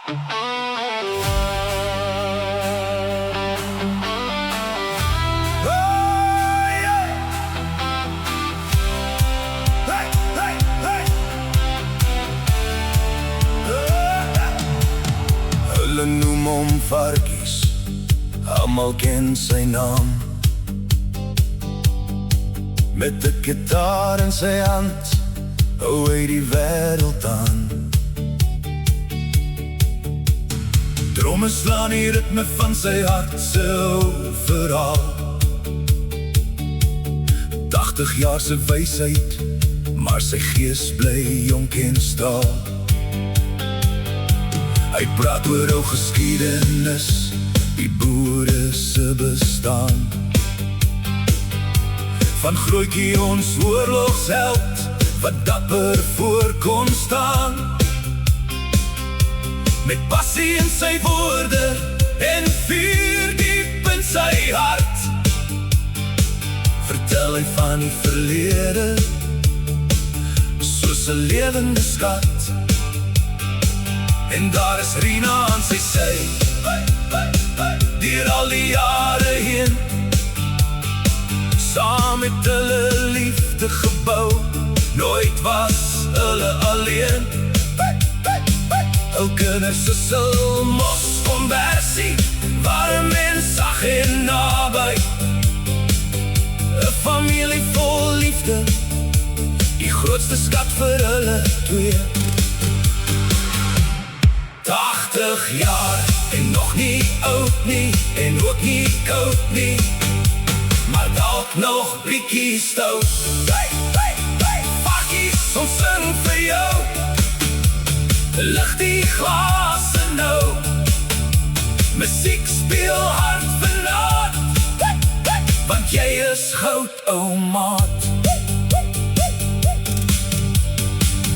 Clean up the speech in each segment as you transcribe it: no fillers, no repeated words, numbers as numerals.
Hulle noem hom Varkies, almal ken sy naam. Met 'n gitaar in sy hand hou hy die wêreld aan. Drome slaan die ritme van sy hart se verhaal. 80 jaar se wysheid, maar sy gees bly jonk en staal. Hy praat oor ou geskiedenis, die boere se bestaan. Van Grootjie ons oorlogsheld, wat dapper voor kon staan. Met passie in sy woorde, en vuur diep in sy hart. Vertel hy van die verlede, soos 'n lewende skat. En daar is Rina aan sy sy, deur al die jare heen. Saam met hulle liefde gebou, nooit was hulle alleen. Hul kinders is mos konversie, warm en sag en naby. 'n familie vol liefde, die grootste skat vir hulle twee. 80 jaar, en nog nie oud nie, en ook nie koud nie, maar dalk nog bietjie stout. Varkies, ons sing vir jou, lig die glase nou. Musiek speel hard vanaand, want jy is goud, ou maat.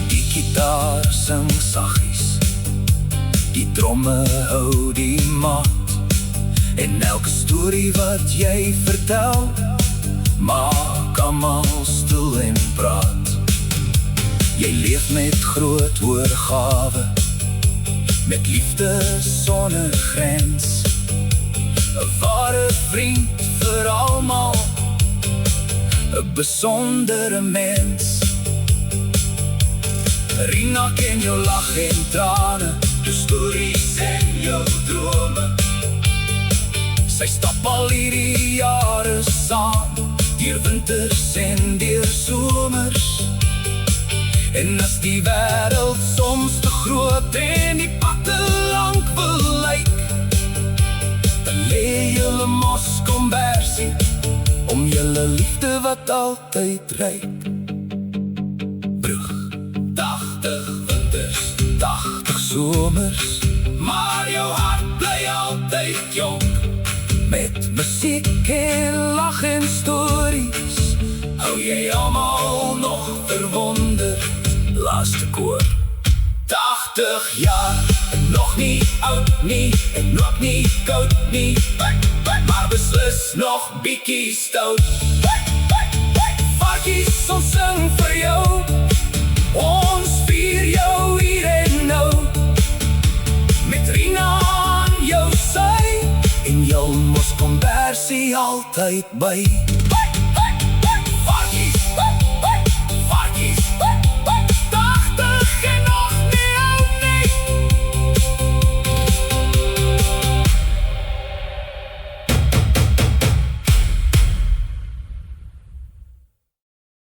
Die gitaar sing saggies, die tromme hou die maat. En elke storie wat jy vertel, maak almal stil en praat. Jy leef met groot oorgawe, met liefde sonder grens. 'n ware vriend vir almal, 'n besondere mens. Rina ken jou lach en trane, jou stories en jou drome. Sy stap al hierdie jare saam, deur winters en deur somers. En as die wêreld soms te groot en die pad te lank wil lyk, dan lê julle mos konversie, om julle liefde wat altyd ryk. Brug, 80 winters, 80 somers, maar jou hart bly altyd jonk. Met musiek en lach en stories, hou jy almal nog verwonderd. Laaste koor. 80 jaar, en nog nie oud nie, en ook nie koud nie, maar beslis nog bietjie stout. Varkies, ons sing vir jou, ons vier jou hier en nou. Met Rina aan jou sy, en jou mos konversie altyd by.